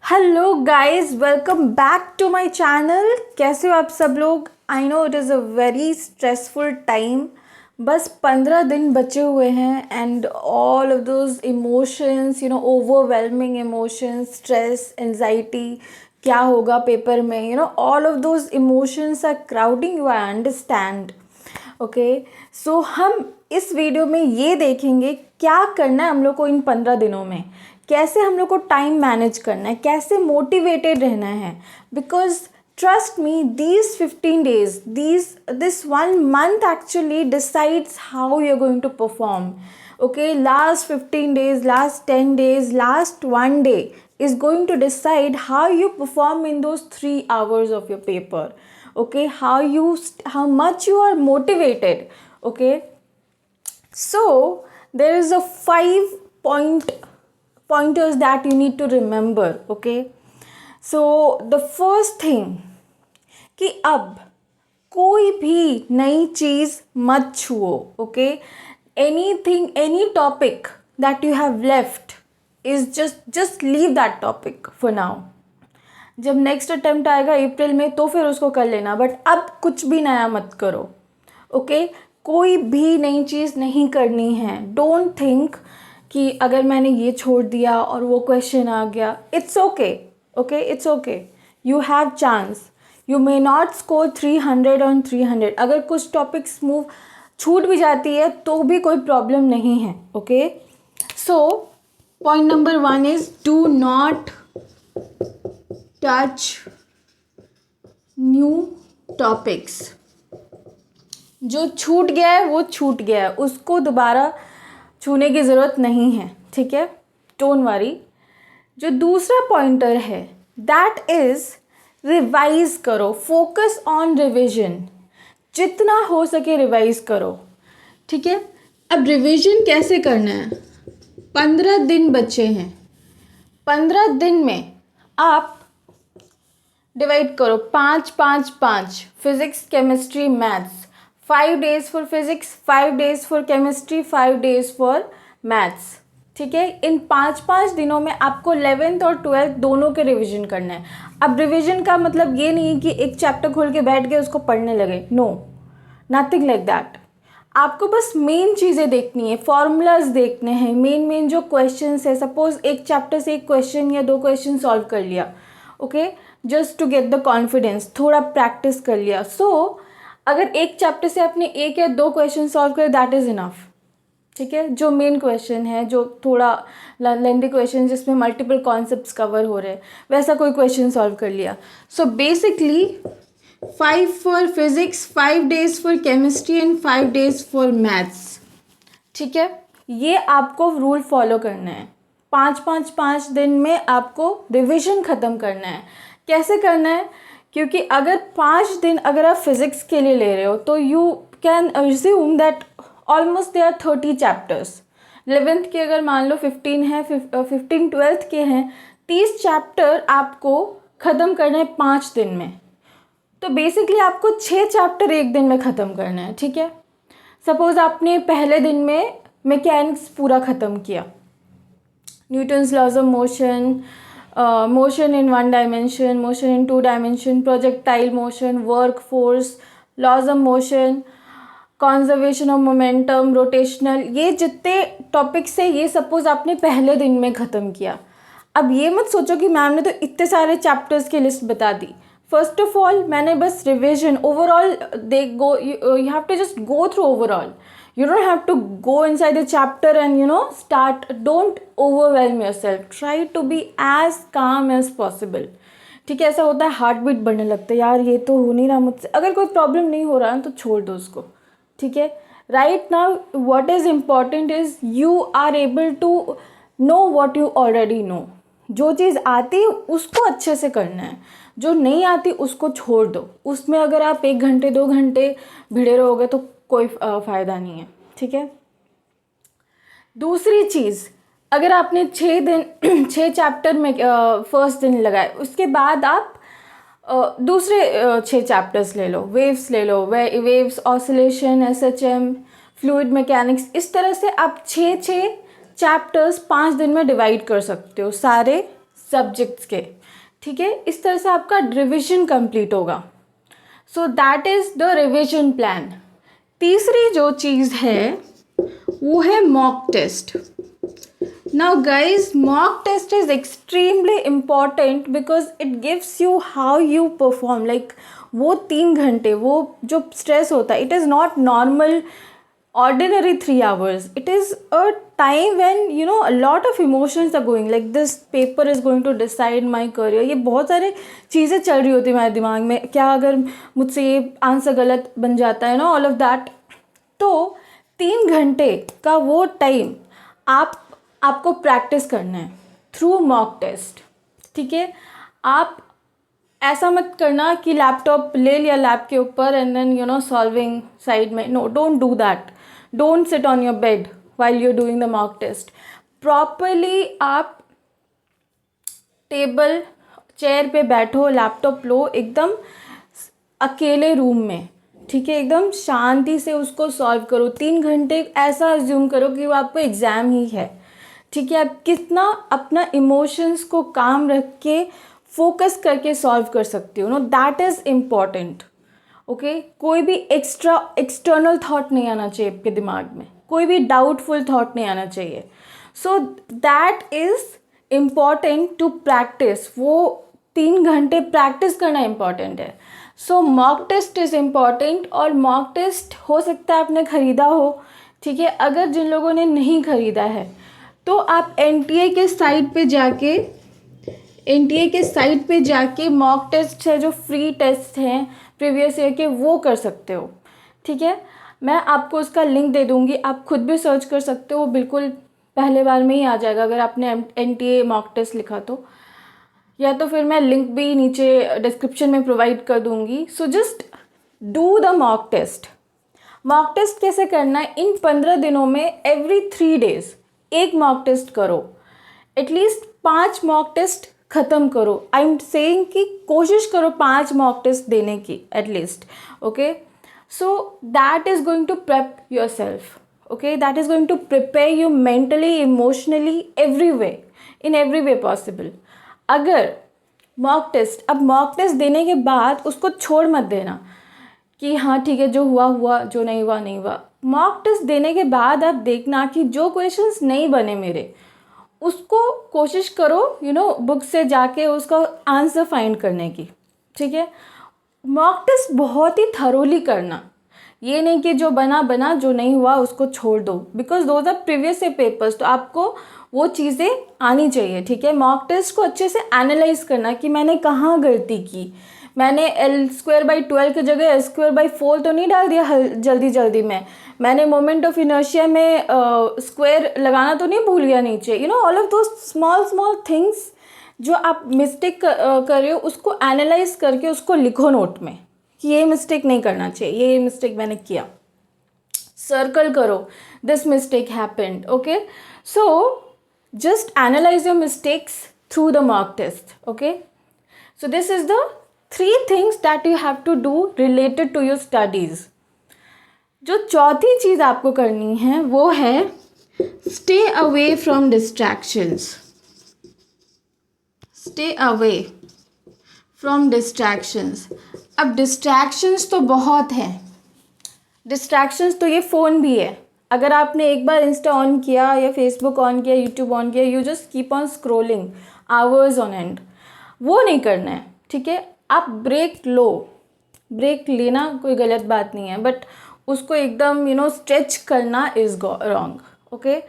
Hello guys, welcome back to my channel. कैसे हो आप सब लोग? I know it is a very stressful time. बस 15 दिन बचे हुए हैं and all of those emotions, overwhelming emotions, stress, anxiety, क्या होगा पेपर में, all of those emotions are crowding you, I understand. Okay, so हम इस वीडियो में ये देखेंगे क्या करना है हम लोग को इन 15 दिनों में, कैसे हम लोग को टाइम मैनेज करना है, कैसे मोटिवेटेड रहना है। Because trust me, these 15 days, this 1 month actually decides how you're going to perform. Okay, last 15 days, last 10 days, last 1 day is going to decide how you perform in those 3 hours of your paper. Okay, how much you are motivated. Okay, so there is a 5 pointers that you need to remember. Okay, so the first thing कि अब कोई भी नई चीज़ मत छुओ. Okay, anything, any topic that you have left is just leave that topic for now. जब next attempt आएगा अप्रैल में तो फिर उसको कर लेना, बट अब कुछ भी नया मत करो. ओके, कोई भी नई चीज़ नहीं करनी है. डोंट थिंक कि अगर मैंने ये छोड़ दिया और वो क्वेश्चन आ गया. It's okay. Okay, it's okay. You have chance. You may not score 300 on 300. अगर कुछ टॉपिक्स छूट भी जाती है तो भी कोई प्रॉब्लम नहीं है. Okay, so point number 1 is do not touch new topics. जो छूट गया है वो छूट गया है, उसको दोबारा छूने की ज़रूरत नहीं है. ठीक है, डोंट वरी. जो दूसरा पॉइंटर है दैट इज़ रिवाइज करो. Focus on revision. जितना हो सके रिवाइज करो. ठीक है, अब रिविजन कैसे करना है? 15 दिन बचे हैं. 15 दिन में आप डिवाइड करो 5-5-5. Physics, chemistry, maths. 5 days for physics, 5 days for chemistry, 5 days for maths. ठीक है, इन 5-5 दिनों में आपको 11th और 12th दोनों के रिवीजन करना है. अब रिवीजन का मतलब ये नहीं कि एक चैप्टर खोल के बैठ गए उसको पढ़ने लगे. No, nothing like that. आपको बस मेन चीज़ें देखनी है, फॉर्मूलाज देखने हैं, मेन जो क्वेश्चंस है. सपोज एक चैप्टर से एक क्वेश्चन या 2 क्वेश्चन सॉल्व कर लिया. Okay, just to get the confidence, थोड़ा प्रैक्टिस कर लिया. सो अगर एक चैप्टर से आपने 1 या 2 क्वेश्चन सॉल्व करे दैट इज़ इनफ. ठीक है, जो मेन क्वेश्चन है, जो थोड़ा लेंथी क्वेश्चन जिसमें मल्टीपल कॉन्सेप्ट्स कवर हो रहे हैं, वैसा कोई क्वेश्चन सॉल्व कर लिया. So basically 5 for physics, 5 days for chemistry and 5 days for maths. ठीक है, ये आपको रूल फॉलो करना है. 5-5-5 दिन में आपको रिविजन ख़त्म करना है. कैसे करना है? क्योंकि अगर 5 दिन अगर आप फिज़िक्स के लिए ले रहे हो तो you can assume that almost there 30 chapters. 11th के अगर मान लो 15 है, 15 12th के हैं, 30 चैप्टर आपको ख़त्म करना है 5 दिन में. तो बेसिकली आपको 6 चैप्टर एक दिन में ख़त्म करना है. ठीक है, सपोज़ आपने पहले दिन में मैकेनिक्स पूरा ख़त्म किया, Newton's laws of motion, motion in 1 dimension, motion in 2 dimension, projectile motion, work force, laws of motion, conservation of momentum, rotational, ये जितने टॉपिक्स है ये सपोज आपने पहले दिन में ख़त्म किया. अब ये मत सोचो कि मैम ने तो इतने सारे चैप्टर्स की लिस्ट बता दी. फर्स्ट ऑफ ऑल मैंने बस revision overall you have to just go through overall. You don't have to go inside the chapter and start. Don't overwhelm yourself. Try to be as calm as possible. ठीक है, ऐसा होता है heart beat बढ़ने लगता है, यार ये तो हो नहीं रहा मुझसे. अगर कोई प्रॉब्लम नहीं हो रहा है तो छोड़ दो उसको. ठीक है, right now what is important is you are able to know what you already know. जो चीज़ आती है उसको अच्छे से करना है, जो नहीं आती उसको छोड़ दो. उसमें अगर आप 1 घंटे 2 घंटे भिड़े रहोगे तो कोई फ़ायदा नहीं है. ठीक है, दूसरी चीज़, अगर आपने 6 चैप्टर में फर्स्ट दिन लगाए, उसके बाद आप दूसरे 6 चैप्टर्स ले लो. वेव्स ले लो, waves, oscillation, SHM, fluid mechanics. इस तरह से आप 6 चैप्टर्स 5 दिन में डिवाइड कर सकते हो. सारे सब्जेक्ट्स के, ठीक है। इस तरह से आपका रिविजन कंप्लीट होगा। So that is the revision plan. तीसरी जो चीज़ है वो है mock test. Now guys, mock test is extremely important because it gives you how you perform. Like वो 3 घंटे, वो जो स्ट्रेस होता है, it is not normal ordinary 3 hours. It is a time when you know a lot of emotions are going. Like this paper is going to decide my career. ये बहुत सारे चीज़ें चल रही होती है मेरे दिमाग में, क्या अगर मुझसे ये आंसर गलत बन जाता है ना, ऑल ऑफ दैट। तो 3 घंटे का वो टाइम आपको प्रैक्टिस करना है थ्रू मॉक टेस्ट, ठीक है। आप ऐसा मत करना कि लैपटॉप ले लिया लैप के ऊपर and then you know solving side में। No, don't do that. Don't sit on your bed while you are doing the mock test. Properly आप टेबल चेयर पे बैठो, लैपटॉप लो, एकदम अकेले रूम में, ठीक है। एकदम शांति से उसको सॉल्व करो। 3 घंटे ऐसा अज्यूम करो कि वो आपको एग्ज़ाम ही है, ठीक है। आप कितना अपना इमोशंस को काम रख के फोकस करके सॉल्व कर सकते हो, no, that is important, okay. कोई भी एक्सटर्नल थॉट नहीं आना चाहिए आपके दिमाग में, कोई भी डाउटफुल थॉट नहीं आना चाहिए। So that is important to practice. वो 3 घंटे प्रैक्टिस करना इम्पॉर्टेंट है। So mock test is important. और मॉक टेस्ट हो सकता है आपने ख़रीदा हो, ठीक है। अगर जिन लोगों ने नहीं ख़रीदा है तो आप NTA के साइट पे जाके मॉक टेस्ट है जो फ्री टेस्ट हैं प्रीवियस ईयर के, वो कर सकते हो, ठीक है। मैं आपको उसका लिंक दे दूँगी, आप खुद भी सर्च कर सकते हो, बिल्कुल पहले बार में ही आ जाएगा अगर आपने NTA मॉक टेस्ट लिखा तो, या तो फिर मैं लिंक भी नीचे डिस्क्रिप्शन में प्रोवाइड कर दूँगी। So just do the mock test. Mock test कैसे करना है? इन 15 दिनों में एवरी 3 डेज़ एक मॉक टेस्ट करो, एटलीस्ट 5 मॉक टेस्ट ख़त्म करो। आई एम सेइंग कि कोशिश करो 5 मॉक टेस्ट देने की at least, okay. So that is going to prep yourself, okay. That is going to prepare you mentally, emotionally, every way, in every way possible. अगर mock test, अब mock test देने के बाद उसको छोड़ मत देना कि हाँ ठीक है, जो हुआ हुआ, जो नहीं हुआ नहीं हुआ। मॉक टेस्ट देने के बाद आप देखना कि जो क्वेश्चंस नहीं बने मेरे, उसको कोशिश करो यू नो बुक से जाके उसका आंसर फाइंड करने की, ठीक है। मॉक टेस्ट बहुत ही थरोली करना, ये नहीं कि जो बना बना, जो नहीं हुआ उसको छोड़ दो, because those our previous year papers. तो आपको वो चीज़ें आनी चाहिए, ठीक है। मॉक टेस्ट को अच्छे से एनालाइज करना कि मैंने कहाँ गलती की, मैंने L²/12 की जगह S²/4 तो नहीं डाल दिया जल्दी जल्दी में, मैंने मोमेंट ऑफ इनर्शिया में स्क्वायर लगाना तो नहीं भूल गया नीचे, you know all of those small things जो आप मिस्टेक कर रहे हो, उसको एनालाइज करके उसको लिखो नोट में कि ये मिस्टेक नहीं करना चाहिए, ये मिस्टेक मैंने किया। सर्कल करो, this mistake happened, okay. So just analyze your mistakes through the mock test, okay. So this is the 3 things that you have to do related to your studies. जो चौथी चीज़ आपको करनी है वो है stay away from distractions. Stay away from distractions. अब distractions तो बहुत हैं, distractions तो ये फ़ोन भी है। अगर आपने एक बार इंस्टा ऑन किया या फेसबुक ऑन किया, यूट्यूब ऑन किया, you just keep on scrolling hours on and, वो नहीं करना है, ठीक है। आप ब्रेक लो, ब्रेक लेना कोई गलत बात नहीं है, बट उसको एकदम यू नो स्ट्रेच करना is wrong, okay.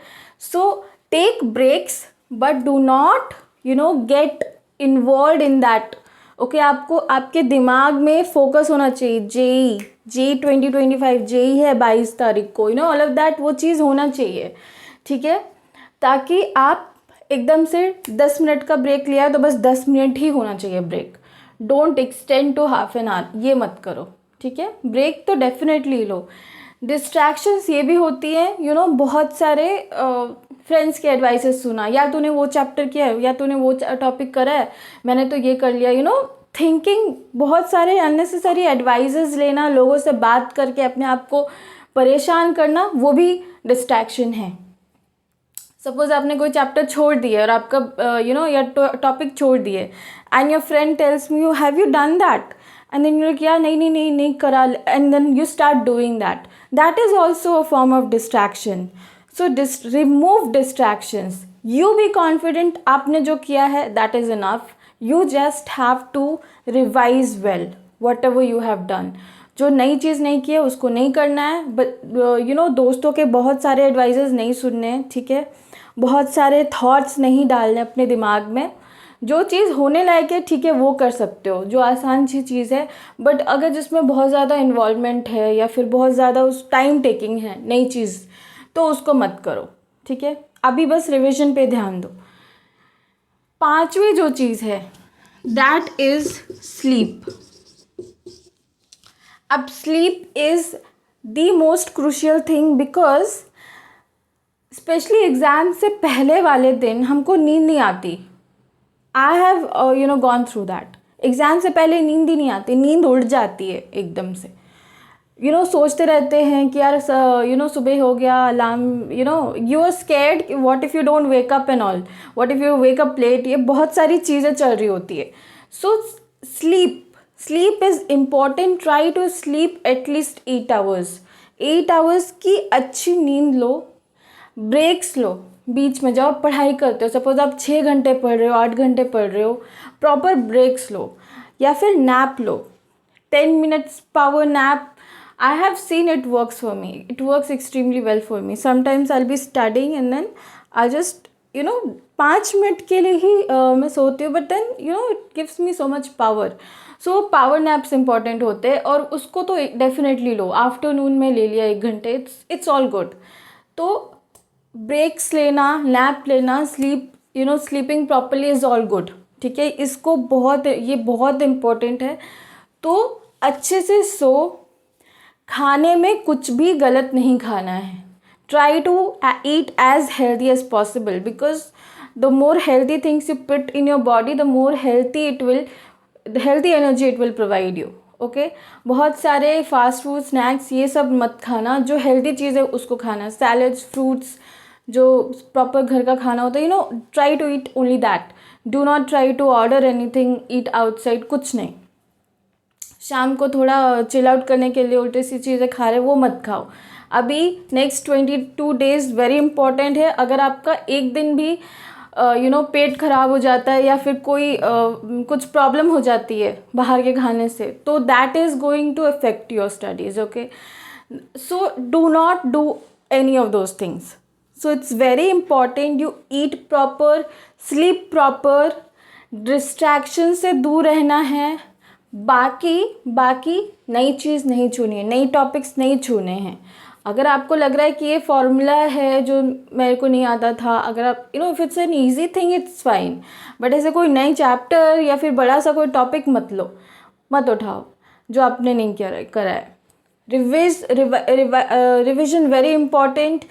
So take breaks but do not you know get involve in that, okay. आपको आपके दिमाग में फोकस होना चाहिए। जेई 2025 जेई है 22 तारीख को, you know all of that, वो चीज़ होना चाहिए, ठीक है। ताकि आप एकदम से 10 मिनट का ब्रेक लिया तो बस 10 मिनट ही होना चाहिए break, don't extend to half an hour, ये मत करो, ठीक है। ब्रेक तो डेफिनेटली लो। डिस्ट्रैक्शंस ये भी होती हैं, यू नो बहुत सारे फ्रेंड्स के एडवाइसेस सुना, या तूने वो चैप्टर किया है, या तूने वो टॉपिक करा है, मैंने तो ये कर लिया, यू नो थिंकिंग, बहुत सारे अननेसेसरी एडवाइसेस लेना, लोगों से बात करके अपने आप को परेशान करना, वो भी डिस्ट्रैक्शन है। सपोज आपने कोई चैप्टर छोड़ दिया और आपका या टॉपिक छोड़ दिए and your friend tells me, you have you done that, and then you क्या नहीं नहीं नहीं नहीं करा, and then you start doing that is also a form of distraction. So remove distractions. You be confident, आपने जो किया है that is enough. You just have to revise well whatever you have done. जो नई चीज़ नहीं की है उसको नहीं करना है. बट दोस्तों के बहुत सारे एडवाइजेस नहीं सुनने हैं, ठीक है. बहुत सारे थॉट्स नहीं डालने अपने दिमाग में. जो चीज़ होने लायक है ठीक है वो कर सकते हो, जो आसान सी चीज़ है. बट अगर जिसमें बहुत ज़्यादा इन्वॉल्वमेंट है या फिर बहुत ज़्यादा उस टाइम टेकिंग है नई चीज़, तो उसको मत करो, ठीक है. अभी बस रिविजन पे ध्यान दो. 5वीं जो चीज़ है दैट इज़ स्लीप. अब sleep is the most crucial thing because specially exam से पहले वाले दिन हमको नींद नहीं आती. I have gone through that. Exam से पहले नींद ही नहीं आती, नींद उड़ जाती है एकदम से. सोचते रहते हैं कि यार सुबह हो गया, alarm, you are scared, what if you don't wake up and all, what if you wake up late. ये बहुत सारी चीज़ें चल रही होती है. So sleep is important. Try to sleep at least 8 hours. 8 hours की अच्छी नींद लो. ब्रेक्स लो, बीच में जाओ पढ़ाई करते हो, सपोज आप 6 घंटे पढ़ रहे हो, 8 घंटे पढ़ रहे हो, प्रॉपर ब्रेक्स लो. या फिर nap low, 10 minutes power nap. I have seen it works for me. It works extremely well for me. Sometimes I'll be studying and then I'll just 5 minute के लिए ही मैं सोती हूँ, but then it gives me so much power. So power naps important होते हैं और उसको तो डेफिनेटली लो. आफ्टरनून में ले लिया 1 घंटे, इट्स ऑल गुड. तो ब्रेक्स लेना, नैप लेना, sleeping properly is all good, ठीक है. इसको ये बहुत इम्पोर्टेंट है. तो अच्छे से सो. खाने में कुछ भी गलत नहीं खाना है. Try to eat as healthy as possible because the more healthy things you put in your body the more healthy energy it will provide you. Okay. बहुत सारे फास्ट फूड, स्नैक्स ये सब मत खाना. जो हेल्दी चीज़ है उसको खाना. सैलड्स, फ्रूट्स, जो प्रॉपर घर का खाना होता है, try to eat only that. Do not try to order anything, eat outside, कुछ नहीं. शाम को थोड़ा चिल आउट करने के लिए उल्टी सी चीज़ें खा रहे वो मत खाओ. अभी नेक्स्ट 22 days वेरी इंपॉर्टेंट है. अगर आपका एक दिन भी पेट खराब हो जाता है या फिर कोई कुछ प्रॉब्लम हो जाती है बाहर के खाने से, तो that is going to affect your studies. Okay. So do not do any of those things. So it's very important you eat proper, sleep proper, distraction से दूर रहना है. बाकी नई चीज़ नहीं छूनी है, नई टॉपिक्स नहीं छूने हैं. अगर आपको लग रहा है कि ये फॉर्मूला है जो मेरे को नहीं आता था, अगर आप if it's an easy thing it's fine. But ऐसे कोई नई चैप्टर या फिर बड़ा सा कोई टॉपिक मत उठाओ जो आपने नहीं करा है. Revision very important.